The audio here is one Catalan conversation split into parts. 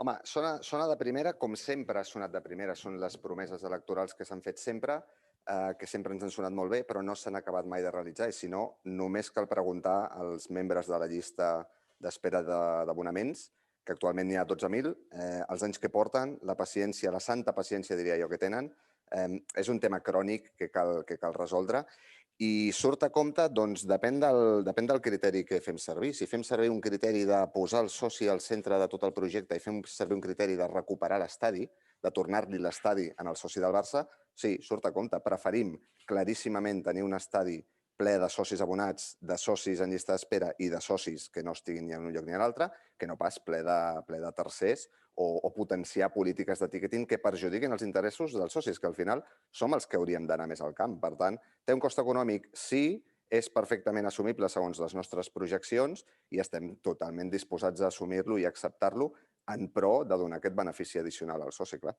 Home, sona de primera, com sempre ha sonat de primera. Són les promeses electorals que s'han fet sempre, que sempre ens han sonat molt bé, però no s'han acabat mai de realitzar. I si no, només cal preguntar als membres de la llista d'espera d'abonaments, que actualment n'hi ha 12.000, els anys que porten, la paciència, la santa paciència, diria jo, que tenen. És un tema crònic que cal resoldre. I surt a compte, doncs, depèn del criteri que fem servir. Si fem servir un criteri de posar el soci al centre de tot el projecte i fem servir un criteri de recuperar l'estadi, de tornar-li l'estadi al soci del Barça, sí, surt a compte. Preferim claríssimament tenir un estadi ple de socis abonats, de socis en llista d'espera i de socis que no estiguin ni en un lloc ni en l'altre, que no pas ple de tercers o potenciar polítiques de ticketing que perjudiquin els interessos dels socis, que al final som els que hauríem d'anar més al camp. Per tant, té un cost econòmic? Sí, és perfectament assumible segons les nostres projeccions i estem totalment disposats a assumir-lo i acceptar-lo en pro de donar aquest benefici addicional al soci, clar.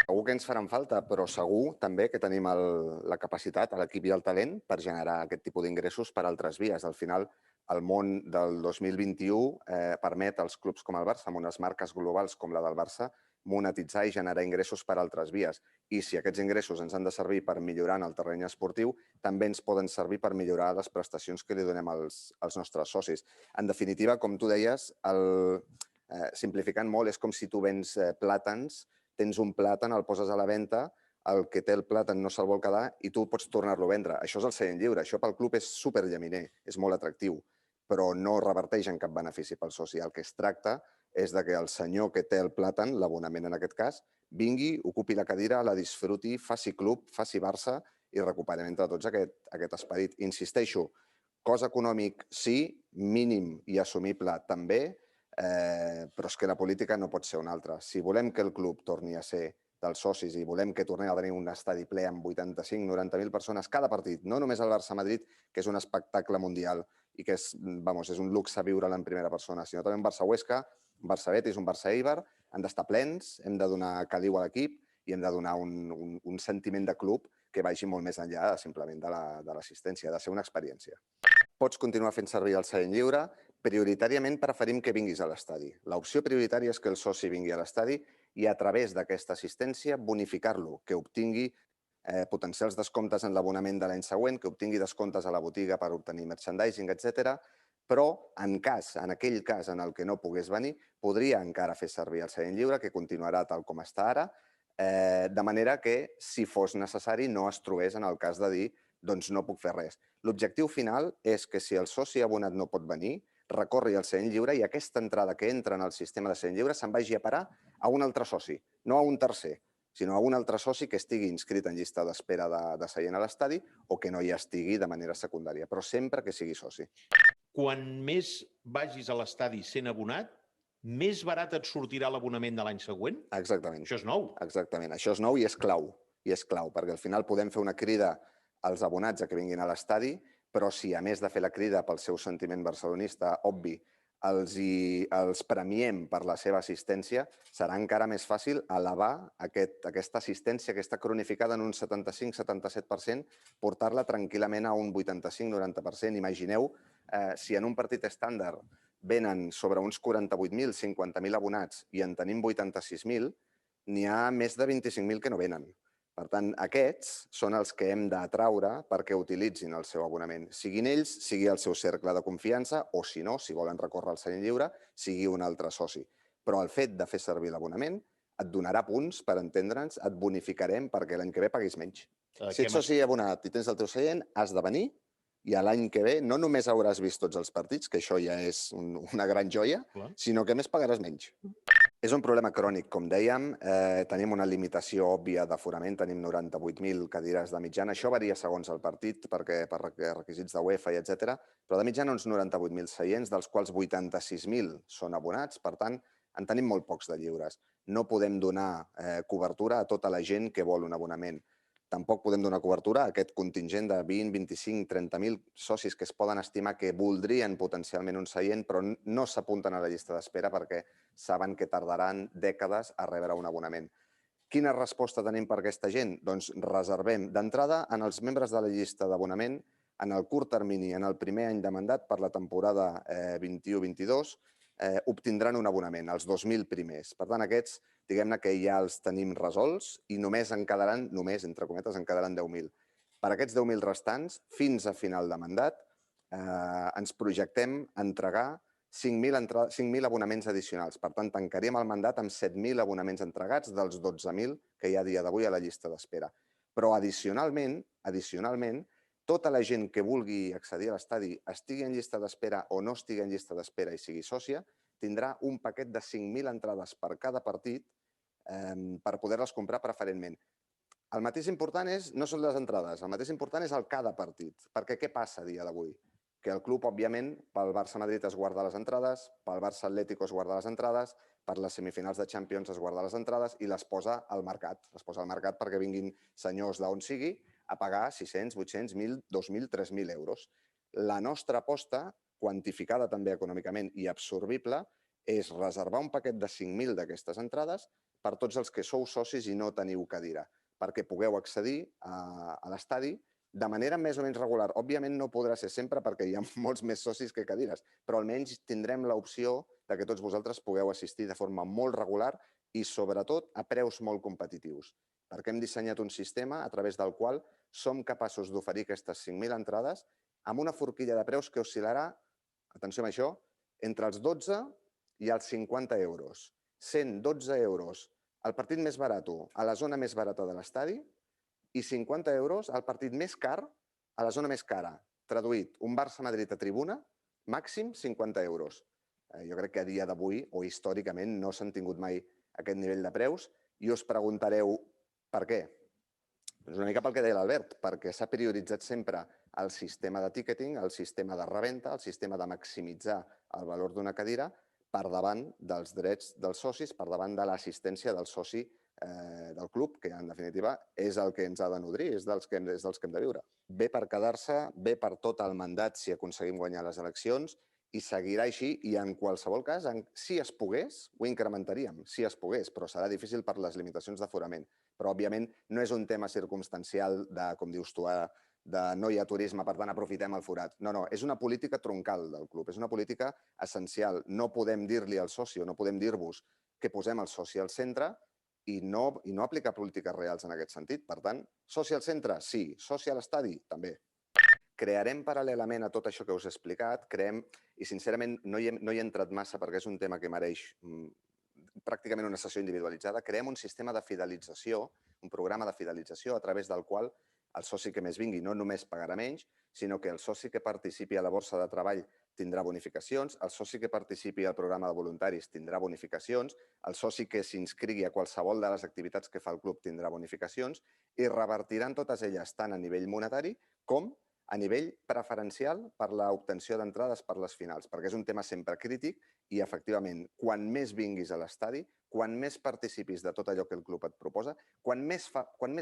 Segur que ens faran falta, però segur també que tenim la capacitat, l'equip i el talent per generar aquest tipus d'ingressos per altres vies. Al final, el món del 2021 permet als clubs com el Barça, amb unes marques globals com la del Barça, monetitzar i generar ingressos per altres vies. I si aquests ingressos ens han de servir per millorar en el terreny esportiu, també ens poden servir per millorar les prestacions que li donem als nostres socis. En definitiva, com tu deies, simplificant molt, és com si tu vens plàtans, tens un plàtan, el poses a la venda, el que té el plàtan no se'l vol quedar i tu pots tornar-lo a vendre. Això és el seient lliure. Això pel club és superllaminer, és molt atractiu, però no reverteix en cap benefici pel soci. El que es tracta és que el senyor que té el plàtan, l'abonament en aquest cas, vingui, ocupi la cadira, la disfruti, faci club, faci Barça i recuperem entre tots aquest esperit. Insisteixo, cost econòmic sí, mínim i assumible també, però és que la política no pot ser una altra. Si volem que el club torni a ser dels socis i volem que tornem a tenir un estadi ple amb 85-90.000 persones cada partit, no només el Barça-Madrid, que és un espectacle mundial i que és un luxe viure'l en primera persona, sinó també un Barça-Huesca, un Barça-Betis, un Barça-Eibar, han d'estar plens, hem de donar caliu a l'equip i hem de donar un sentiment de club que vagi molt més enllà simplement de l'assistència, ha de ser una experiència. Pots continuar fent servir el seient lliure, prioritàriament preferim que vinguis a l'estadi. L'opció prioritària és que el soci vingui a l'estadi i a través d'aquesta assistència bonificar-lo, que obtingui potencials descomptes en l'abonament de l'any següent, que obtingui descomptes a la botiga per obtenir merchandising, etc. Però en aquell cas en el que no pogués venir, podria encara fer servir el seient lliure, que continuarà tal com està ara, de manera que, si fos necessari, no es trobés en el cas de dir doncs no puc fer res. L'objectiu final és que si el soci abonat no pot venir, recorri al seient lliure i aquesta entrada que entra en el sistema de seient lliure se'n vagi a parar a un altre soci, no a un tercer, sinó a un altre soci que estigui inscrit en llista d'espera de seient a l'estadi o que no hi estigui de manera secundària, però sempre que sigui soci. Quan més vagis a l'estadi sent abonat, més barat et sortirà l'abonament de l'any següent? Exactament. Això és nou. Exactament. Això és nou i és clau. I és clau, perquè al final podem fer una crida als abonats a que vinguin a l'estadi, però si a més de fer la crida pel seu sentiment barcelonista, obvi, els premiem per la seva assistència, serà encara més fàcil elevar aquesta assistència que està cronificada en un 75-77%, portar-la tranquil·lament a un 85-90%. Imagineu si en un partit estàndard venen sobre uns 48.000, 50.000 abonats i en tenim 86.000, n'hi ha més de 25.000 que no venen. Per tant, aquests són els que hem d'atraure perquè utilitzin el seu abonament. Siguin ells, sigui el seu cercle de confiança o, si no, si volen recórrer al seient lliure, sigui un altre soci. Però el fet de fer servir l'abonament et donarà punts, per entendre'ns, et bonificarem perquè l'any que ve paguis menys. Si ets soci abonat i tens el teu seient, has de venir i l'any que ve no només hauràs vist tots els partits, que això ja és una gran joia, sinó que a més pagaràs menys. És un problema crònic, com dèiem, tenim una limitació òbvia d'aforament, tenim 98.000 cadires de mitjana, això varia segons el partit, per requisits de UEFA i etc., però de mitjana uns 98.000 seients, dels quals 86.000 són abonats, per tant, en tenim molt pocs de lliures. No podem donar cobertura a tota la gent que vol un abonament. Tampoc podem donar cobertura a aquest contingent de 20, 25, 30.000 socis que es poden estimar que voldrien potencialment un seient, però no s'apunten a la llista d'espera perquè saben que tardaran dècades a rebre un abonament. Quina resposta tenim per aquesta gent? Doncs reservem d'entrada en els membres de la llista d'abonament en el curt termini, en el primer any de mandat per la temporada 21-22, obtindran un abonament, els 2.000 primers. Per tant, aquests, diguem-ne que ja els tenim resolts i només en quedaran, només, entre cometes, en quedaran 10.000. Per aquests 10.000 restants, fins a final de mandat, ens projectem a entregar 5.000 abonaments addicionals. Per tant, tancaríem el mandat amb 7.000 abonaments entregats dels 12.000 que hi ha a dia d'avui a la llista d'espera. Però addicionalment, tota la gent que vulgui accedir a l'estadi, estigui en llista d'espera o no estigui en llista d'espera i sigui sòcia, tindrà un paquet de 5.000 entrades per cada partit per poder-les comprar preferentment. El mateix important no són les entrades, el mateix important és el cada partit. Perquè què passa a dia d'avui? Que el club, òbviament, pel Barça-Madrid es guarda les entrades, pel Barça-Atlético es guarda les entrades, per les semifinals de Champions es guarda les entrades i les posa al mercat. Les posa al mercat perquè vinguin senyors d'on sigui a pagar 600, 800, 1.000, 2.000, 3.000 euros. La nostra aposta, quantificada també econòmicament i absorbible, és reservar un paquet de 5.000 d'aquestes entrades per tots els que sou socis i no teniu cadira, perquè pugueu accedir a l'estadi de manera més o menys regular. Òbviament no podrà ser sempre perquè hi ha molts més socis que cadires, però almenys tindrem l'opció que tots vosaltres pugueu assistir de forma molt regular i sobretot a preus molt competitius, perquè hem dissenyat un sistema a través del qual som capaços d'oferir aquestes 5.000 entrades amb una forquilla de preus que oscil·larà, atenció amb això, entre els 12 i els 50 euros. 112 euros el partit més barat a la zona més barata de l'estadi i 50 euros al partit més car a la zona més cara. Traduït, un Barça-Madrid a tribuna, màxim 50 euros. Jo crec que a dia d'avui o històricament no s'han tingut mai aquest nivell de preus i us preguntareu per què. Doncs una mica pel que deia l'Albert, perquè s'ha prioritzat sempre el sistema de ticketing, el sistema de reventa, el sistema de maximitzar el valor d'una cadira per davant dels drets dels socis, per davant de l'assistència del soci del club, que en definitiva és el que ens ha de nodrir, és dels que hem de viure. Ve per quedar-se, ve per tot el mandat si aconseguim guanyar les eleccions i seguirà així i en qualsevol cas, si es pogués, ho incrementaríem, si es pogués, però serà difícil per les limitacions d'aforament. Però, òbviament, no és un tema circumstancial de, com dius tu, de no hi ha turisme, per tant, aprofitem el forat. No, no, és una política troncal del club, és una política essencial. No podem dir-li al soci o no podem dir-vos que posem el soci al centre i no aplicar polítiques reals en aquest sentit. Per tant, soci al centre? Sí. Soci a l'estadi? També. Crearem paral·lelament a tot això que us he explicat, i sincerament no hi he entrat massa perquè és un tema que mereix pràcticament una sessió individualitzada, creem un sistema de fidelització, un programa de fidelització a través del qual el soci que més vingui no només pagarà menys, sinó que el soci que participi a la borsa de treball tindrà bonificacions, el soci que participi al programa de voluntaris tindrà bonificacions, el soci que s'inscrigui a qualsevol de les activitats que fa el club tindrà bonificacions i revertiran totes elles tant a nivell monetari com a nivell preferencial per l'obtenció d'entrades per les finals, perquè és un tema sempre crític i, efectivament, quan més vinguis a l'estadi, quan més participis de tot allò que el club et proposa, quan més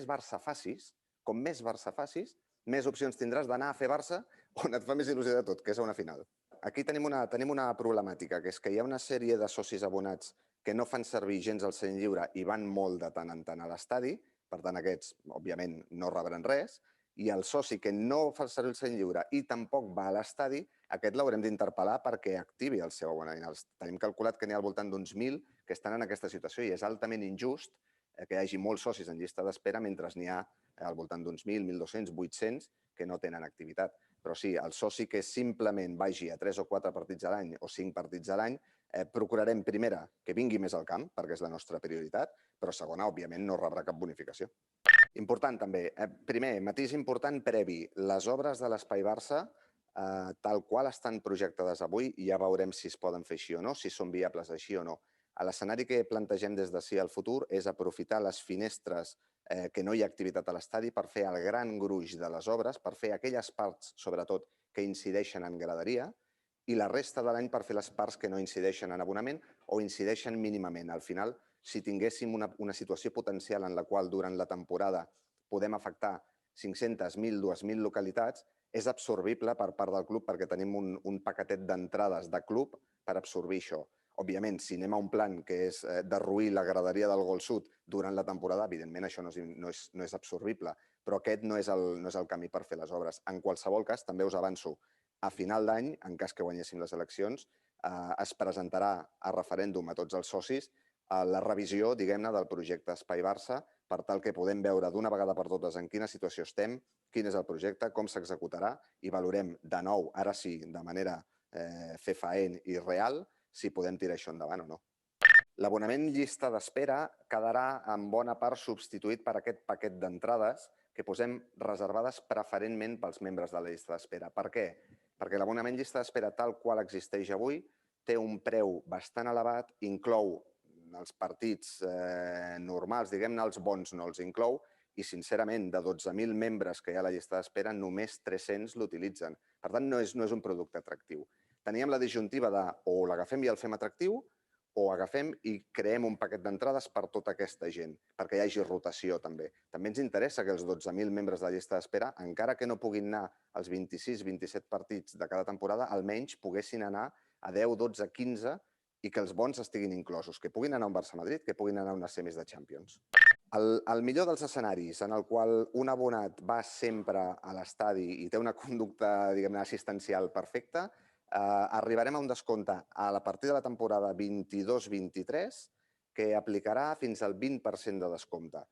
Barça facis, com més Barça facis, més opcions tindràs d'anar a fer Barça on et fa més il·lusió de tot, que és a una final. Aquí tenim una problemàtica, que és que hi ha una sèrie de socis abonats que no fan servir gens el seny lliure i van molt de tant en tant a l'estadi, per tant aquests, òbviament, no rebran res, i el soci que no fa servir el seny lliure i tampoc va a l'estadi, aquest l'haurem d'interpel·lar perquè activi el seu abonament. Tenim calculat que n'hi ha al voltant d'uns 1.000 que estan en aquesta situació i és altament injust que hi hagi molts socis en llista d'espera mentre n'hi ha al voltant d'uns 1.000, 1.200, 800 que no tenen activitat. Però sí, el soci que simplement vagi a 3 o 4 partits a l'any o 5 partits a l'any, procurarem, primera, que vingui més al camp, perquè és la nostra prioritat, però segona, òbviament, no rebrà cap bonificació. Important també, primer, matís important previ, les obres de l'Espai Barça, tal qual estan projectades avui, ja veurem si es poden fer així o no, si són viables així o no. L'escenari que plantegem des d'ací al futur és aprofitar les finestres que no hi ha activitat a l'estadi per fer el gran gruix de les obres, per fer aquelles parts, sobretot, que incideixen en graderia, i la resta de l'any per fer les parts que no incideixen en abonament o incideixen mínimament. Al final, si tinguéssim una situació potencial en la qual durant la temporada podem afectar 500, 1.000, 2.000 localitats, és absorbible per part del club perquè tenim un paquetet d'entrades de club per absorbir això. Òbviament, si anem a un plan que és derruir la graderia del Gol Sud durant la temporada, evidentment això no és absorbible, però aquest no és el camí per fer les obres. En qualsevol cas, també us avanço, a final d'any, en cas que guanyéssim les eleccions, es presentarà a referèndum a tots els socis la revisió, diguem-ne, del projecte Espai Barça per tal que podem veure d'una vegada per totes en quina situació estem, quin és el projecte, com s'executarà i valorem de nou, ara sí, de manera fefaent i real, si podem tirar això endavant o no. L'abonament llista d'espera quedarà en bona part substituït per aquest paquet d'entrades que posem reservades preferentment pels membres de la llista d'espera. Per què? Perquè l'abonament llista d'espera tal qual existeix avui té un preu bastant elevat, inclou els partits normals, diguem-ne, els bons no els inclou, i sincerament, de 12.000 membres que hi ha a la llista d'espera, només 300 l'utilitzen. Per tant, no és un producte atractiu. Teníem la disjuntiva de o l'agafem i el fem atractiu, o agafem i creem un paquet d'entrades per tota aquesta gent, perquè hi hagi rotació també. També ens interessa que els 12.000 membres de la llista d'espera, encara que no puguin anar als 26-27 partits de cada temporada, almenys poguessin anar a 10, 12, 15 i que els bons estiguin inclosos, que puguin anar a un Barça-Madrid, que puguin anar a unes semis de Champions. El millor dels escenaris en el qual un abonat va sempre a l'estadi i té una conducta, diguem-ne, assistencial perfecta, arribarem a un descompte a la partir de la temporada 22-23 que aplicarà fins al 20% de descompte.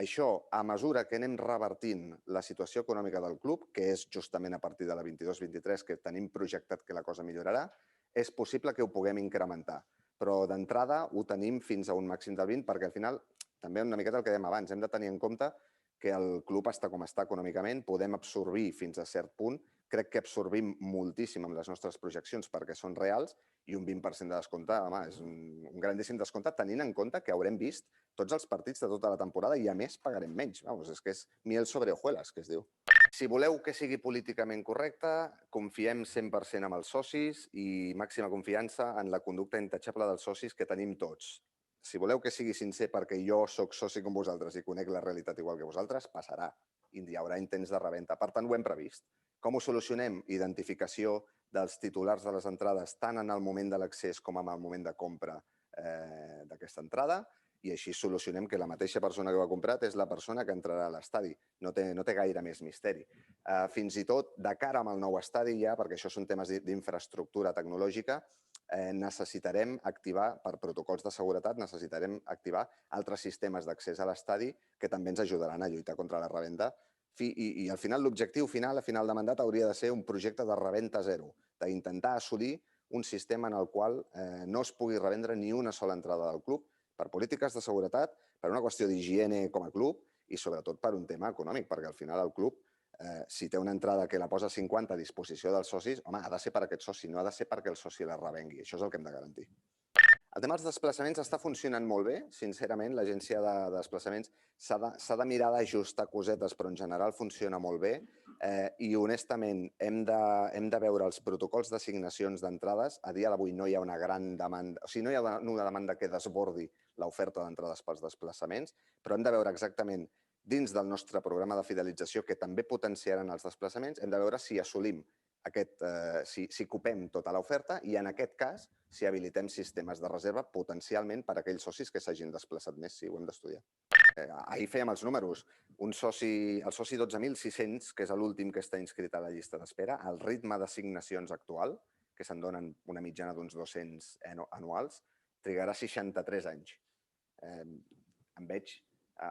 Això, a mesura que anem revertint la situació econòmica del club, que és justament a partir de la 22-23 que tenim projectat que la cosa millorarà, és possible que ho puguem incrementar. Però d'entrada ho tenim fins a un màxim del 20 perquè al final, també una miqueta el que dèiem abans, hem de tenir en compte que el club està com està econòmicament, podem absorbir fins a cert punt. Crec que absorbim moltíssim amb les nostres projeccions perquè són reals i un 20% de descompte, home, és un grandíssim descompte tenint en compte que haurem vist tots els partits de tota la temporada i a més pagarem menys. Vamos, és que és miel sobre hojuelas, que es diu. Si voleu que sigui políticament correcte, confiem 100% en els socis i màxima confiança en la conducta intachable dels socis que tenim tots. Si voleu que sigui sincer perquè jo sóc soci com vosaltres i conec la realitat igual que vosaltres, passarà i hi haurà intents de reventa. Per tant, ho hem previst. Com ho solucionem? Identificació dels titulars de les entrades tant en el moment de l'accés com en el moment de compra d'aquesta entrada i així solucionem que la mateixa persona que ho ha comprat és la persona que entrarà a l'estadi. No té gaire més misteri. Fins i tot, de cara al nou estadi ja, perquè això són temes d'infraestructura tecnològica, necessitarem activar, per protocols de seguretat, necessitarem activar altres sistemes d'accés a l'estadi que també ens ajudaran a lluitar contra la revenda. I al final l'objectiu final, a final de mandat, hauria de ser un projecte de revenda zero, d'intentar assolir un sistema en el qual no es pugui revendre ni una sola entrada del club per polítiques de seguretat, per una qüestió d'higiene com a club i sobretot per un tema econòmic, perquè al final el club, si té una entrada que la posa 50 a disposició dels socis, home, ha de ser per aquest soci, no ha de ser perquè el soci la revengui. Això és el que hem de garantir. El tema dels desplaçaments està funcionant molt bé, sincerament, l'agència de desplaçaments s'ha de mirar d'ajustar cosetes, però en general funciona molt bé i honestament hem de veure els protocols d'assignacions d'entrades. A dia d'avui no hi ha una gran demanda, o sigui, no hi ha una demanda que desbordi l'oferta d'entrades pels desplaçaments, però hem de veure exactament dins del nostre programa de fidelització, que també potenciaran els desplaçaments, hem de veure si assolim si copem tota l'oferta i en aquest cas si habilitem sistemes de reserva potencialment per a aquells socis que s'hagin desplaçat més, sí, ho hem d'estudiar. Ahir fèiem els números. El soci 12.600, que és l'últim que està inscrit a la llista d'espera, el ritme d'assignacions actual, que se'n donen una mitjana d'uns 200 anuals, trigarà 63 anys. Em veig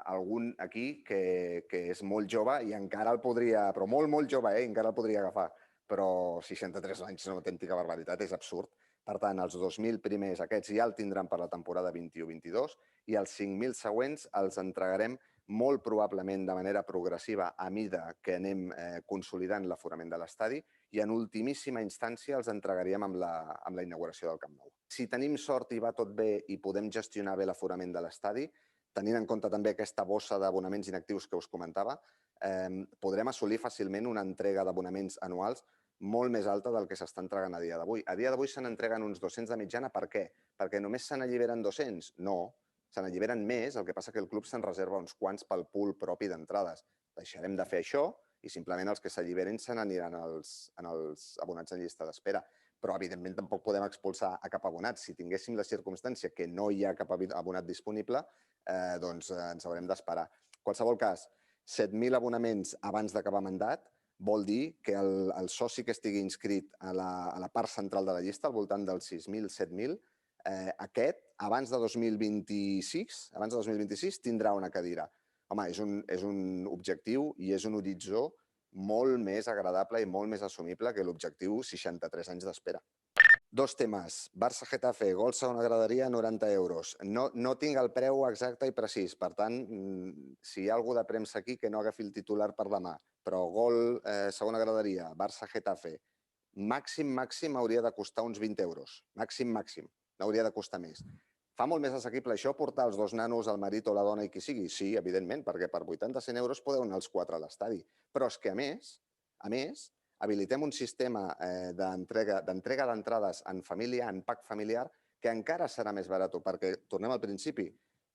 algun aquí que és molt jove i encara el podria, però molt, molt jove, encara el podria agafar. Però 63 anys és una autèntica barbaritat, és absurd. Per tant, els 2.000 primers, aquests ja el tindran per la temporada 21-22 i els 5.000 següents els entregarem molt probablement de manera progressiva a mida que anem consolidant l'aforament de l'estadi i en ultimíssima instància els entregaríem amb la inauguració del Camp Nou. Si tenim sort i va tot bé i podem gestionar bé l'aforament de l'estadi, tenint en compte també aquesta bossa d'abonaments inactius que us comentava, podrem assolir fàcilment una entrega d'abonaments anuals molt més alta del que s'està entregant a dia d'avui. A dia d'avui se n'entreguen uns 200 de mitjana. Per què? Perquè només se n'alliberen 200? No, se n'alliberen més, el que passa que el club se'n reserva uns quants pel pool propi d'entrades. Deixarem de fer això i simplement els que s'alliberin se n'aniran als abonats en llista d'espera. Però, evidentment, tampoc podem expulsar a cap abonat. Si tinguéssim la circumstància que no hi ha cap abonat disponible, doncs ens haurem d'esperar. En qualsevol cas, 7.000 abonaments abans d'acabar mandat, Vol dir que el soci que estigui inscrit a la part central de la llista, al voltant dels 6.000, 7.000, aquest, abans de 2026, tindrà una cadira. Home, és un objectiu i és un horitzó molt més agradable i molt més assumible que l'objectiu 63 anys d'espera. Dos temes. Barça-Getafe, gol segona graderia, 90 euros. No tinc el preu exacte i precís, per tant, si hi ha algú de premsa aquí, que no agafi el titular per la mà. Però gol segona graderia, Barça-Getafe, màxim hauria de costar uns 20 euros. Màxim. No hauria de costar més. Fa molt més assequible això portar els dos nanos, el marit o la dona i qui sigui? Sí, evidentment, perquè per 80-100 euros podeu anar els 4 a l'estadi. Però és que, a més, habilitem un sistema d'entrega d'entrades en família, en pack familiar, que encara serà més barat, perquè, tornem al principi,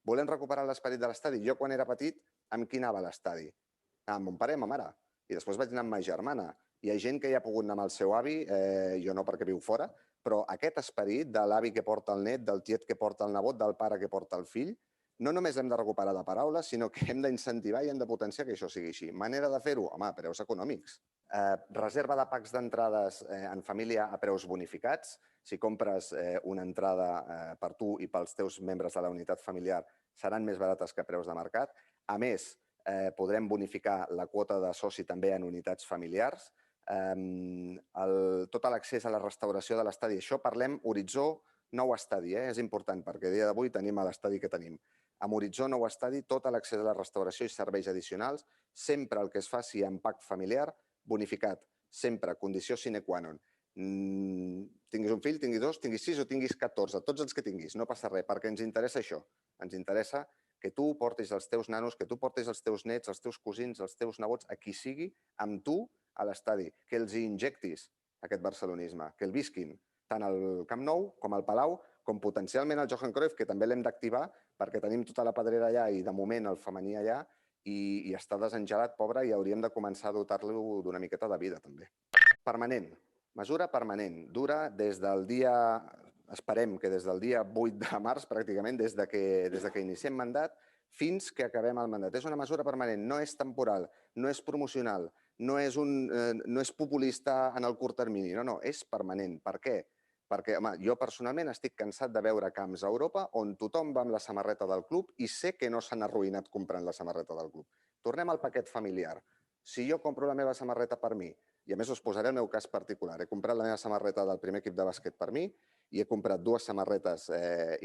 volem recuperar l'esperit de l'estadi. Jo, quan era petit, amb qui anava a l'estadi? Amb mon pare i ma mare. I després vaig anar amb ma germana. Hi ha gent que hi ha pogut anar amb el seu avi, jo no perquè viu fora, però aquest esperit de l'avi que porta el net, del tiet que porta el nebot, del pare que porta el fill, no només l'hem de recuperar de paraules, sinó que hem d'incentivar i hem de potenciar que això sigui així. Manera de fer-ho? Home, a preus econòmics. Reserva de packs d'entrades en família a preus bonificats. Si compres una entrada per tu i pels teus membres de la unitat familiar, seran més barates que preus de mercat. A més, podrem bonificar la quota de soci també en unitats familiars. Tot l'accés a la restauració de l'estadi. Això parlem horitzó nou estadi, és important, perquè a dia d'avui tenim l'estadi que tenim. Amb horitzó nou estadi, tot l'accés a la restauració i serveis addicionals, sempre el que es faci en pack familiar, bonificat, sempre, condició sine qua non. Tinguis un fill, tinguis 2, tinguis 6 o tinguis 14, tots els que tinguis, no passa res, perquè ens interessa això. Ens interessa que tu portis els teus nanos, que tu portis els teus nets, els teus cosins, els teus nebots, a qui sigui, amb tu a l'estadi, que els hi injectis aquest barcelonisme, que el visquin, tant al Camp Nou com al Palau, com potencialment al Johan Cruyff, que també l'hem d'activar perquè tenim tota la pedrera allà i de moment el femení allà i està desengelat, pobre, i hauríem de començar a dotar-lo d'una miqueta de vida també. Permanent, mesura permanent, dura des del dia, esperem que des del dia 8 de març pràcticament, des de que iniciem mandat, fins que acabem el mandat. És una mesura permanent, no és temporal, no és promocional, no és populista en el curt termini, no, és permanent. Per què? Perquè, home, jo personalment estic cansat de veure camps a Europa on tothom va amb la samarreta del club i sé que no s'han arruïnat comprant la samarreta del club. Tornem al paquet familiar. Si jo compro la meva samarreta per mi, i a més us posaré el meu cas particular, he comprat la meva samarreta del primer equip de bàsquet per mi i he comprat 2 samarretes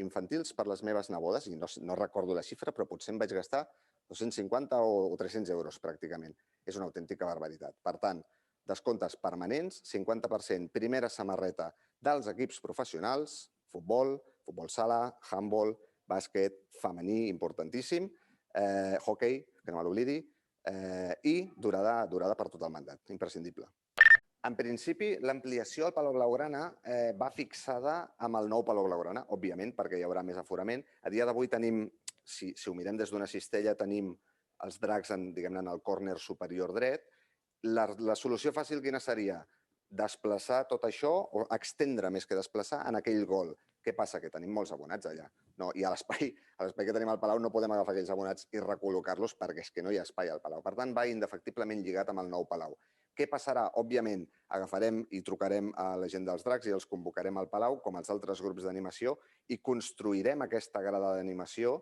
infantils per les meves nebodes, i no recordo la xifra, però potser em vaig gastar 250 o 300 euros pràcticament. És una autèntica barbaritat. Per tant, descomptes permanents, 50%, primera samarreta dels equips professionals, futbol sala, handball, bàsquet, femení, importantíssim, hoquei, que no me l'oblidi, i durada per tot el mandat, imprescindible. En principi, l'ampliació al Palau Blaugrana va fixada amb el nou Palau Blaugrana, òbviament, perquè hi haurà més aforament. A dia d'avui tenim, si ho mirem des d'una cistella, tenim els dracs en el córner superior dret. La solució fàcil quina seria? Desplaçar tot això, o extendre més que desplaçar, en aquell gol. Què passa? Que tenim molts abonats allà. I a l'espai que tenim al Palau no podem agafar aquells abonats i recol·locar-los perquè és que no hi ha espai al Palau. Per tant, va indefectiblement lligat amb el nou Palau. Què passarà? Òbviament, agafarem i trucarem a la gent dels dracs i els convocarem al Palau, com els altres grups d'animació, i construirem aquesta grada d'animació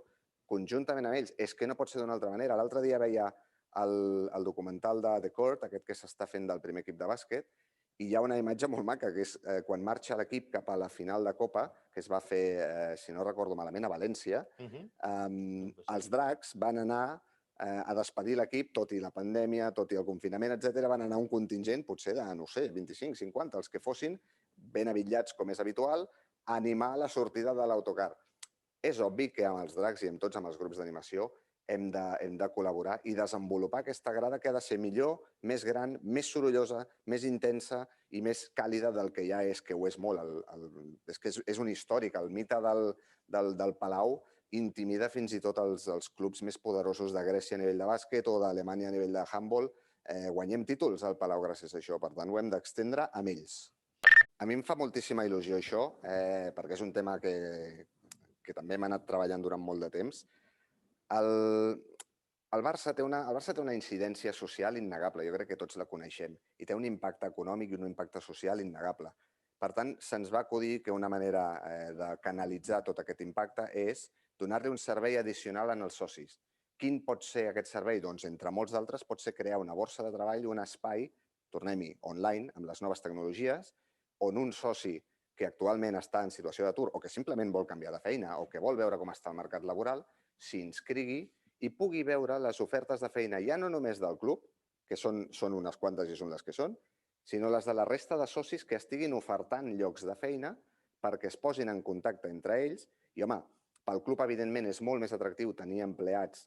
conjuntament amb ells. És que no pot ser d'una altra manera. L'altre dia veia el documental de The Court, aquest que s'està fent del primer equip de bàsquet, i hi ha una imatge molt maca, que és quan marxa l'equip cap a la final de Copa, que es va fer, si no recordo malament, a València, els dracs van anar a despedir l'equip, tot i la pandèmia, tot i el confinament, etc. Van anar un contingent, potser de, no sé, 25, 50, els que fossin, ben avitllats com és habitual, a animar la sortida de l'autocar. És obvi que amb els dracs i amb tots els grups d'animació hem de col·laborar i desenvolupar aquesta grada que ha de ser millor, més gran, més sorollosa, més intensa i més càlida del que ja és, que ho és molt. És que és un històric. El mite del Palau intimida fins i tot els clubs més poderosos de Grècia a nivell de bàsquet o d'Alemanya a nivell de handball. Guanyem títols al Palau gràcies a això. Per tant, ho hem d'extendre amb ells. A mi em fa moltíssima il·lusió això, perquè és un tema que també hem anat treballant durant molt de temps. El Barça té una incidència social innegable, jo crec que tots la coneixem, i té un impacte econòmic i un impacte social innegable. Per tant, se'ns va acudir que una manera de canalitzar tot aquest impacte és donar-li un servei addicional als socis. Quin pot ser aquest servei? Doncs, entre molts d'altres, pot ser crear una borsa de treball, un espai, tornem-hi, online, amb les noves tecnologies, on un soci que actualment està en situació d'atur o que simplement vol canviar de feina o que vol veure com està el mercat laboral, s'hi inscrigui i pugui veure les ofertes de feina ja no només del club, que són unes quantes i són les que són, sinó les de la resta de socis que estiguin ofertant llocs de feina perquè es posin en contacte entre ells. I, home, pel club, evidentment, és molt més atractiu tenir empleats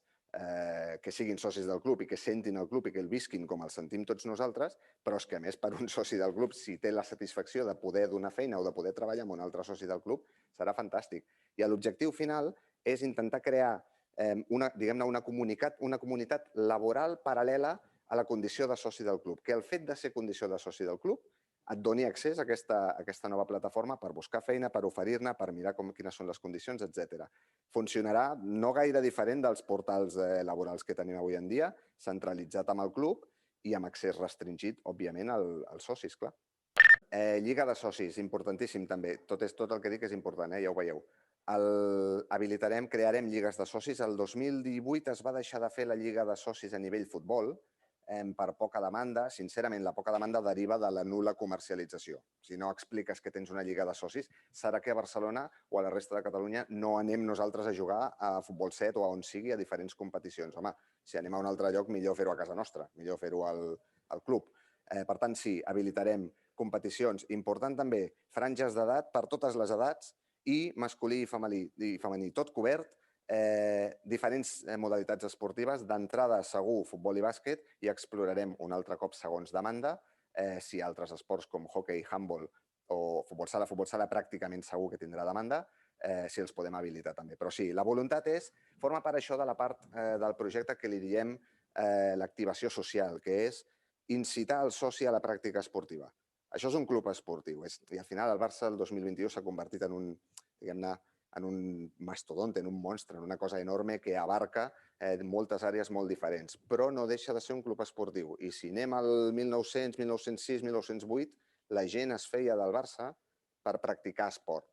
que siguin socis del club i que sentin el club i que el visquin com el sentim tots nosaltres, però és que, a més, per un soci del club, si té la satisfacció de poder donar feina o de poder treballar amb un altre soci del club, serà fantàstic. I l'objectiu final és intentar crear una comunitat laboral paral·lela a la condició de soci del club, que el fet de ser condició de soci del club et doni accés a aquesta nova plataforma per buscar feina, per oferir-ne, per mirar quines són les condicions, etc. Funcionarà no gaire diferent dels portals laborals que tenim avui en dia, centralitzat amb el club i amb accés restringit, òbviament, als socis, clar. Lliga de socis, importantíssim també. Tot el que dic és important, ja ho veieu. Crearem lligues de socis. El 2018 es va deixar de fer la lliga de socis a nivell futbol per poca demanda. Sincerament, la poca demanda deriva de la nul·la comercialització. Si no expliques que tens una lliga de socis, serà que a Barcelona o a la resta de Catalunya no anem nosaltres a jugar a futbol 7 o a on sigui, a diferents competicions. Home, si anem a un altre lloc, millor fer-ho a casa nostra, millor fer-ho al club. Per tant, sí, habilitarem competicions. Important també, franges d'edat per totes les edats i masculí i femení, tot cobert, diferents modalitats esportives, d'entrada segur futbol i bàsquet, i explorarem un altre cop segons demanda si altres esports com hoquei, handball o futbol sala pràcticament segur que tindrà demanda, si els podem habilitar també. Però sí, la voluntat forma part això de la part del projecte que li diem l'activació social, que és incitar el soci a la pràctica esportiva. Això és un club esportiu i al final el Barça el 2021 s'ha convertit en un, diguem-ne, en un mastodonte, en un monstre, en una cosa enorme que abarca moltes àrees molt diferents, però no deixa de ser un club esportiu. I si anem al 1900, 1906, 1908, la gent es feia del Barça per practicar esport.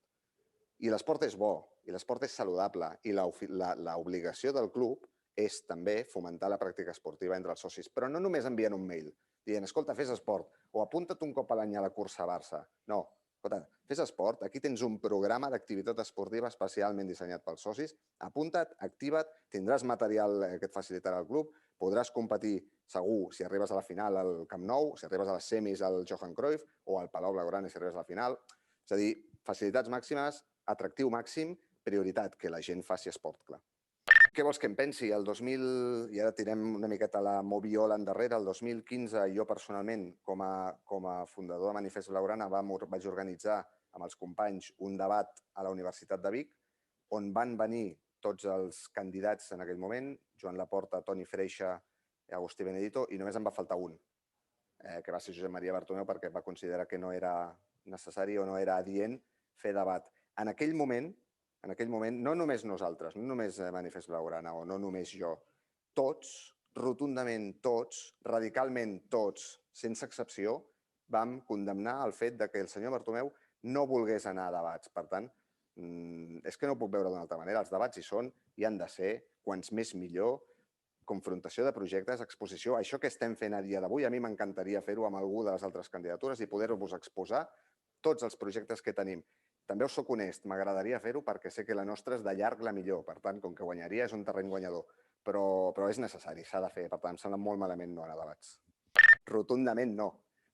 I l'esport és bo, i l'esport és saludable, i l'obligació del club és també fomentar la pràctica esportiva entre els socis, però no només enviant un mail dient, escolta, fes esport, o apunta't un cop a l'any a la cursa Barça. No, escolta, fes esport, aquí tens un programa d'activitat esportiva especialment dissenyat pels socis, apunta't, activa't, tindràs material que et facilitarà el club, podràs competir segur si arribes a la final al Camp Nou, si arribes a les semis al Johan Cruyff o al Palau Blaugrana si arribes a la final. És a dir, facilitats màximes, atractiu màxim, prioritat, que la gent faci esport, clar. Què vols que em pensi? El 2000, i ara tirem una miqueta la moviola endarrere, el 2015 jo personalment, com a fundador de Manifest Blaugrana, vaig organitzar amb els companys un debat a la Universitat de Vic, on van venir tots els candidats en aquell moment, Joan Laporta, Toni Freixa i Agustí Benedito, i només en va faltar un, que va ser Josep Maria Bartomeu, perquè va considerar que no era necessari o no era adient fer debat. En aquell moment, no només nosaltres, no només Manifest Blaugrana o no només jo, tots, rotundament tots, radicalment tots, sense excepció, vam condemnar el fet que el senyor Bartomeu no volgués anar a debats. Per tant, és que no ho puc veure d'una altra manera. Els debats hi són, hi han de ser, quants més millor, confrontació de projectes, exposició. Això que estem fent a dia d'avui, a mi m'encantaria fer-ho amb algú de les altres candidatures i poder-vos exposar tots els projectes que tenim. També us soc honest, m'agradaria fer-ho perquè sé que la nostra és de llarg la millor. Per tant, com que guanyaria, és un terreny guanyador. Però és necessari, s'ha de fer. Per tant, em sembla molt malament no anar a debats. Rotundament no.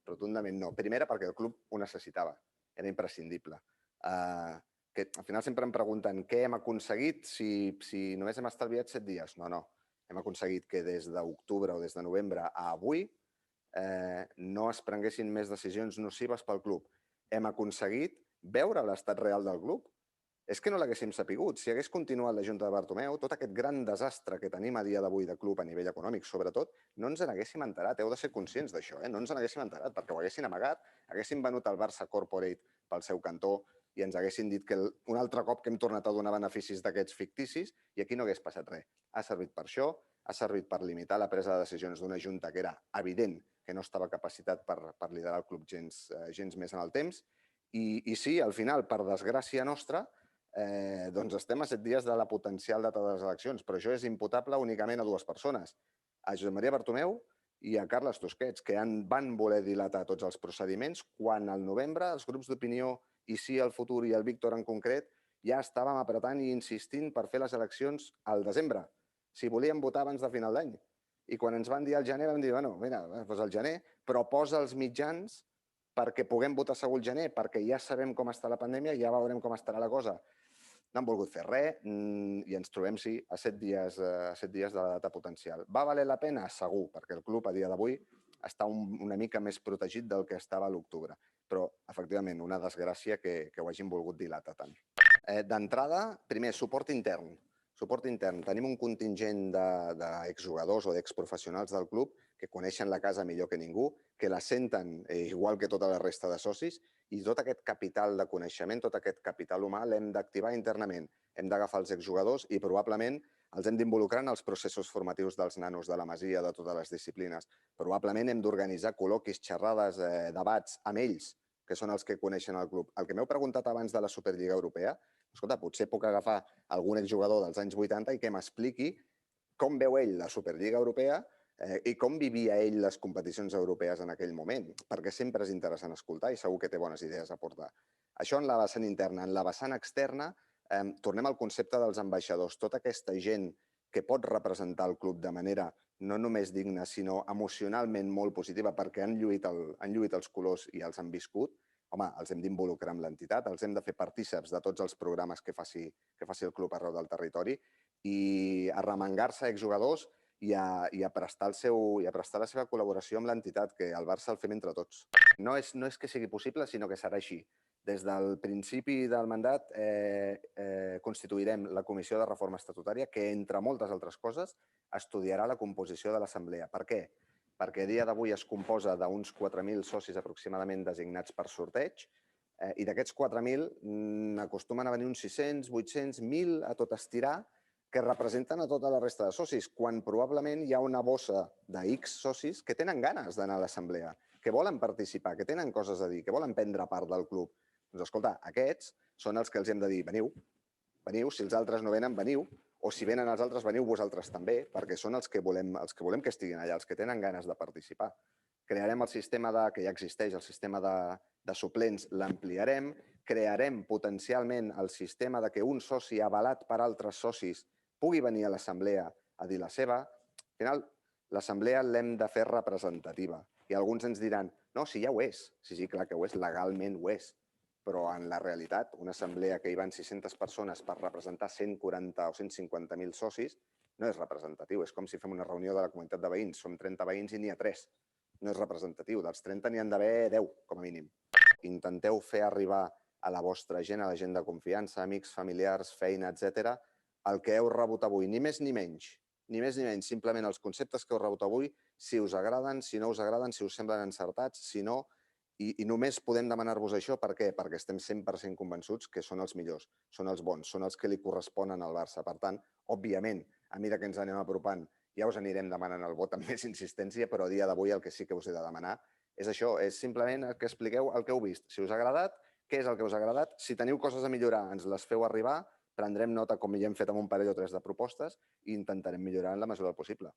Rotundament no. Primera, perquè el club ho necessitava. Era imprescindible. Que al final sempre em pregunten què hem aconseguit si només hem estalviat 7 dies. No. Hem aconseguit que des d'octubre o des de novembre a avui no es prenguessin més decisions nocives pel club. Hem aconseguit veure l'estat real del club. És que no l'haguéssim sapigut. Si hagués continuat la Junta de Bartomeu, tot aquest gran desastre que tenim a dia d'avui de club a nivell econòmic, sobretot, no ens n'haguéssim enterat. Heu de ser conscients d'això, no ens n'haguéssim enterat, perquè ho haguessin amagat, haguessin venut el Barça Corporate pel seu cantó i ens haguessin dit que un altre cop que hem tornat a donar beneficis d'aquests ficticis i aquí no hagués passat res. Ha servit per això, ha servit per limitar la presa de decisions d'una junta que era evident que no estava capacitat per liderar el club gens més en el temps. I sí, al final, per desgràcia nostra, doncs estem a 7 dies de la potencial data de les eleccions, però això és imputable únicament a dues persones, a Josep Maria Bartomeu i a Carles Tusquets, que van voler dilatar tots els procediments quan al novembre els grups d'opinió i sí al futur i el Víctor en concret ja estàvem apretant i insistint per fer les eleccions al desembre, si volíem votar abans de final d'any. I quan ens van dir al gener vam dir, bueno, mira, doncs al gener, però posa els mitjans perquè puguem votar segur al gener, perquè ja sabem com està la pandèmia i ja veurem com estarà la cosa. No han volgut fer res i ens trobem, sí, a 7 dies de la data potencial. Va valer la pena? Segur, perquè el club a dia d'avui està una mica més protegit del que estava a l'octubre. Però, efectivament, una desgràcia que ho hagin volgut dilatar tant. D'entrada, primer, suport intern. Suport intern. Tenim un contingent d'exjugadors o d'exprofessionals del club que coneixen la casa millor que ningú, que la senten igual que tota la resta de socis, i tot aquest capital de coneixement, tot aquest capital humà l'hem d'activar internament. Hem d'agafar els exjugadors i probablement els hem d'involucrar en els processos formatius dels nanos de la Masia, de totes les disciplines. Probablement hem d'organitzar col·loquis, xerrades, debats amb ells, que són els que coneixen el club. El que m'heu preguntat abans de la Superliga Europea, escolta, potser puc agafar algun exjugador dels anys 80 i que m'expliqui com veu ell la Superliga Europea i com vivia ell les competicions europees en aquell moment, perquè sempre és interessant escoltar i segur que té bones idees a aportar. Això en la vessant interna. En la vessant externa, tornem al concepte dels ambaixadors. Tota aquesta gent que pot representar el club de manera no només digna, sinó emocionalment molt positiva, perquè han lluït els colors i els han viscut, home, els hem d'involucrar amb l'entitat, els hem de fer partíceps de tots els programes que faci el club arreu del territori i arremangar-se a exjugadors i a prestar la seva col·laboració amb l'entitat, que el Barça el fem entre tots. No és que sigui possible, sinó que serà així. Des del principi del mandat constituirem la Comissió de Reforma Estatutària que, entre moltes altres coses, estudiarà la composició de l'Assemblea. Per què? Perquè a dia d'avui es composa d'uns 4.000 socis aproximadament designats per sorteig i d'aquests 4.000 acostumen a venir uns 600, 800, 1.000 a tot estirar que representen a tota la resta de socis, quan probablement hi ha una bossa d'X socis que tenen ganes d'anar a l'assemblea, que volen participar, que tenen coses a dir, que volen prendre part del club. Doncs escolta, aquests són els que els hem de dir, veniu, si els altres no venen, veniu, o si venen els altres, veniu vosaltres també, perquè són els que volem que estiguin allà, els que tenen ganes de participar. Crearem el sistema que ja existeix, el sistema de suplents, l'ampliarem, crearem potencialment el sistema que un soci avalat per altres socis pugui venir a l'assemblea a dir la seva. Al final, l'assemblea l'hem de fer representativa. I alguns ens diran, no, si ja ho és. Sí, clar que ho és, legalment ho és. Però en la realitat, una assemblea que hi van 600 persones per representar 140 o 150.000 socis no és representatiu. És com si fem una reunió de la comunitat de veïns. Som 30 veïns i n'hi ha 3. No és representatiu. Dels 30 n'hi han d'haver 10, com a mínim. Intenteu fer arribar a la vostra gent, a la gent de confiança, amics, familiars, feina, etc., el que heu rebut avui, ni més ni menys, simplement els conceptes que heu rebut avui, si us agraden, si no us agraden, si us semblen encertats, si no, i només podem demanar-vos això, per què? Perquè estem 100% convençuts que són els millors, són els bons, són els que li corresponen al Barça. Per tant, òbviament, a mesura que ens anem apropant, ja us anirem demanant el vot amb més insistència, però a dia d'avui el que sí que us he de demanar és això, és simplement que expliqueu el que heu vist. Si us ha agradat, què és el que us ha agradat? Si teniu coses a millorar, ens les feu arribar, prendrem nota, com ja hem fet amb un parell o tres de propostes, i intentarem millorar en la mesura del possible.